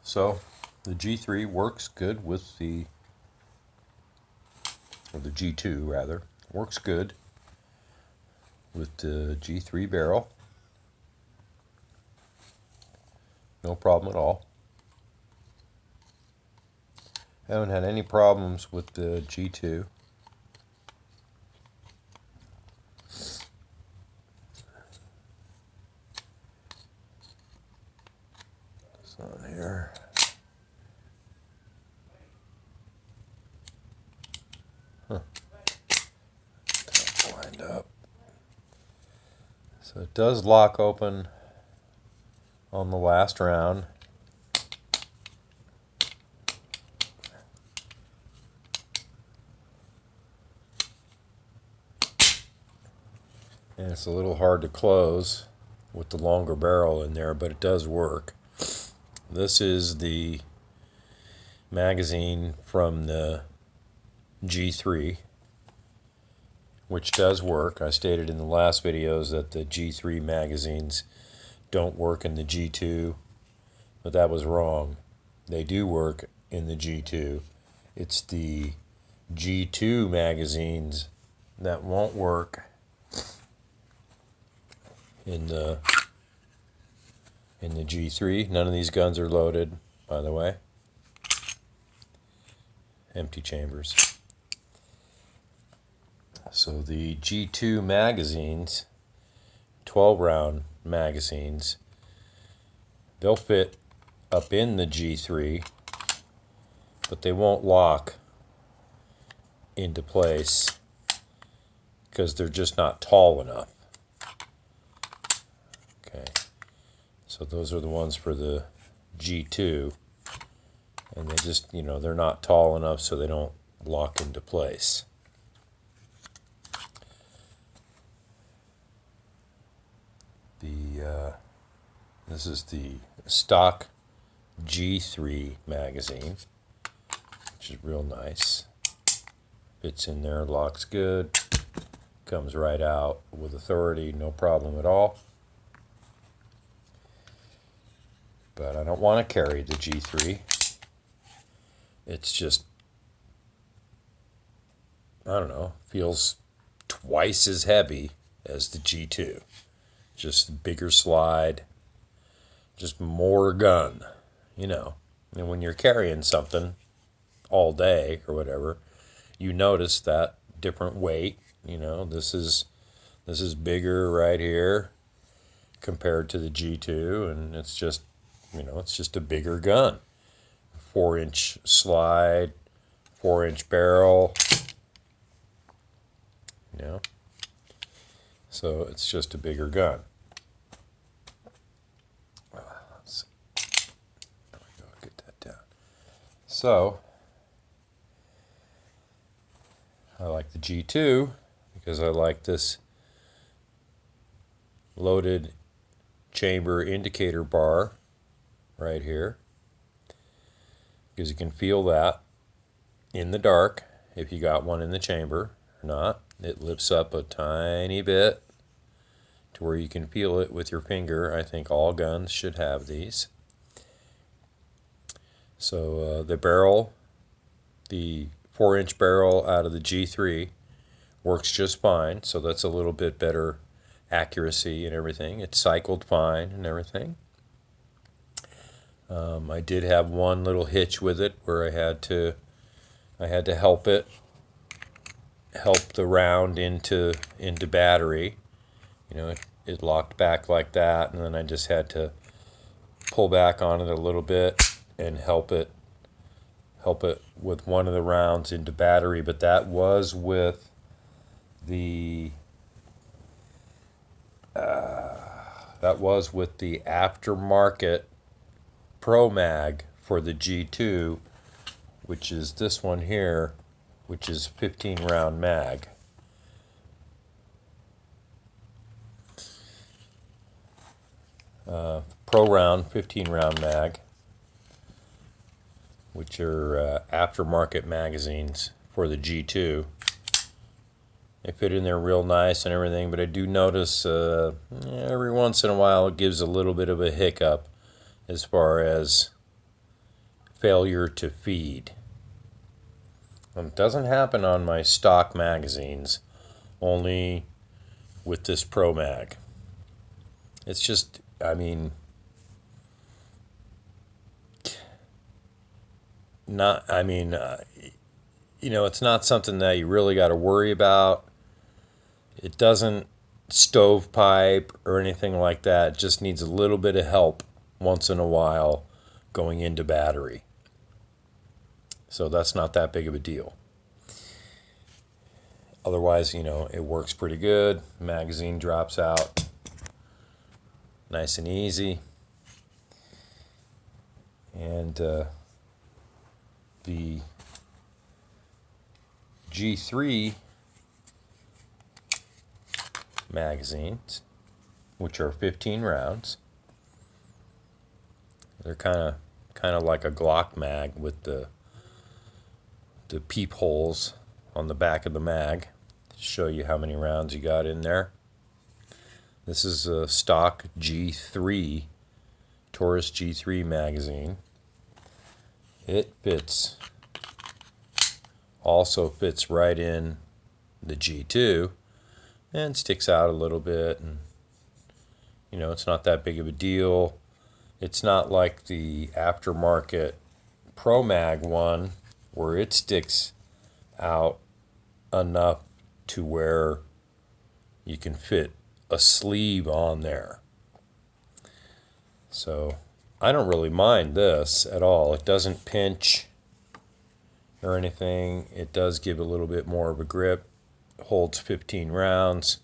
So the G3 works good with or the G2 rather, works good with the G3 barrel. No problem at all. Haven't had any problems with the G2. It's on here. Wind up. So it does lock open on the last round. And it's a little hard to close with the longer barrel in there, but it does work. This is the magazine from the G3, which does work. I stated in the last videos that the G3 magazines don't work in the G2, but that was wrong. They do work in the G2. It's the G2 magazines that won't work in the G3. None of these guns are loaded, by the way. Empty chambers. So the G2 magazines, 12 round magazines, they'll fit up in the G3, but they won't lock into place because they're just not tall enough. Okay, so those are the ones for the G2, and they just, they're not tall enough so they don't lock into place. This is the stock G3 magazine, which is real nice. Fits in there, locks good, comes right out with authority, no problem at all. But I don't want to carry the G3. It's just, I don't know, feels twice as heavy as the G2. Just bigger slide, just more gun, And when you're carrying something all day or whatever, you notice that different weight. This is bigger right here compared to the G2, and it's just, it's just a bigger gun. 4-inch slide, 4-inch barrel, So it's just a bigger gun. Let's see. There we go, get that down. So I like the G2 because I like this loaded chamber indicator bar right here, because you can feel that in the dark if you got one in the chamber or not. It lifts up a tiny bit to where you can feel it with your finger. I think all guns should have these. So the barrel, the 4-inch barrel out of the G3 works just fine, so that's a little bit better accuracy and everything. It cycled fine and everything. I did have one little hitch with it where I had to help the round into battery. It locked back like that, and then I just had to pull back on it a little bit and help it with one of the rounds into battery. But that was with the aftermarket Pro Mag for the G2, which is this one here, which is 15 round mag. Pro round 15 round mag, which are aftermarket magazines for the G2. They fit in there real nice and everything, but I do notice every once in a while it gives a little bit of a hiccup as far as failure to feed. It doesn't happen on my stock magazines, only with this Pro Mag. It's just, I mean, not, I mean, it's not something that you really got to worry about. It doesn't stovepipe or anything like that. It just needs a little bit of help once in a while going into battery. So that's not that big of a deal. Otherwise, it works pretty good. Magazine drops out nice and easy. And the G3 magazines, which are 15 rounds, they're kind of like a Glock mag with the peepholes on the back of the mag to show you how many rounds you got in there. This is a stock G3, Taurus G3 magazine. It also fits right in the G2 and sticks out a little bit, and it's not that big of a deal. It's not like the aftermarket Pro Mag one where it sticks out enough to where you can fit a sleeve on there. So I don't really mind this at all. It doesn't pinch or anything. It does give a little bit more of a grip. It holds 15 rounds.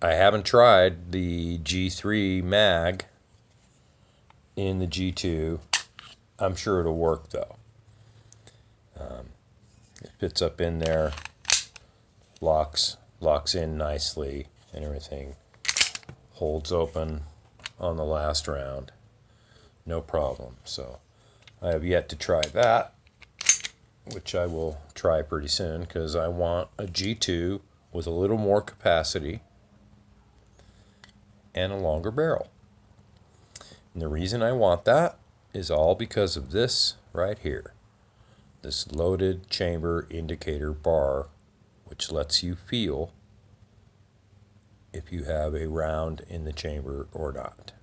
I haven't tried the G3 mag in the G2. I'm sure it'll work though. It fits up in there, locks in nicely, and everything holds open on the last round, no problem. So I have yet to try that, which I will try pretty soon because I want a G2 with a little more capacity and a longer barrel. And the reason I want that is all because of this right here, this loaded chamber indicator bar, which lets you feel if you have a round in the chamber or not.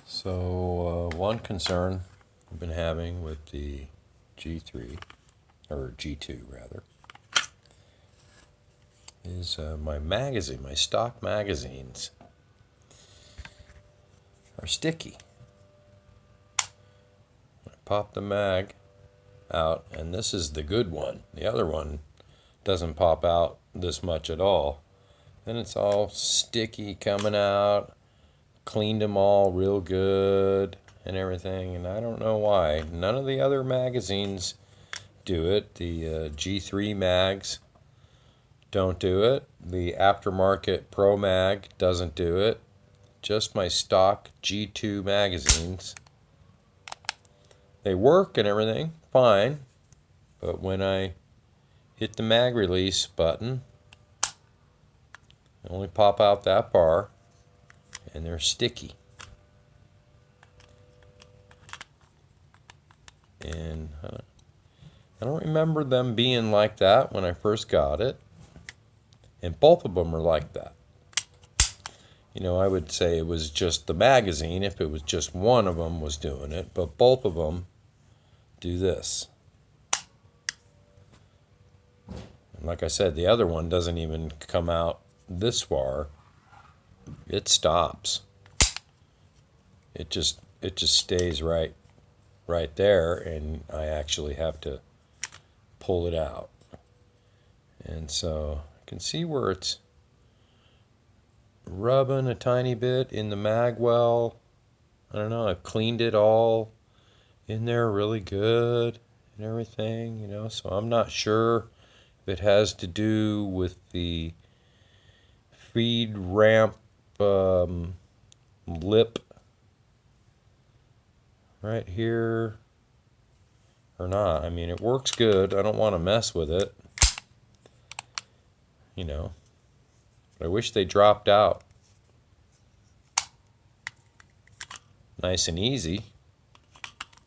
So one concern I've been having with the G3, or G2 rather, is my stock magazines are sticky. I pop the mag out, and this is the good one. The other one doesn't pop out this much at all. Then it's all sticky coming out. Cleaned them all real good and everything, and I don't know why. None of the other magazines do it. The G3 mags don't do it. The aftermarket Pro Mag doesn't do it. Just my stock G2 magazines. They work and everything fine, but when I hit the mag release button, I only pop out that bar, and they're sticky. And I don't remember them being like that when I first got it, and both of them are like that. I would say it was just the magazine if it was just one of them was doing it, but both of them do this. And like I said, the other one doesn't even come out this far. It stops. It just stays right there, and I actually have to pull it out. And so I can see where it's rubbing a tiny bit in the mag well. I don't know, I've cleaned it all in there really good and everything, so I'm not sure if it has to do with the feed ramp lip right here or not. I mean, it works good. I don't want to mess with it, But I wish they dropped out nice and easy,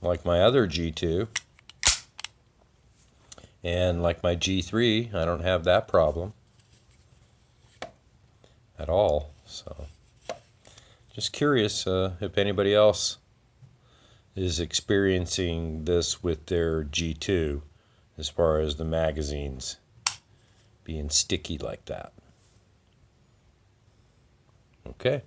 like my other G2. And like my G3, I don't have that problem at all. So just curious if anybody else is experiencing this with their G2 as far as the magazines being sticky like that. Okay.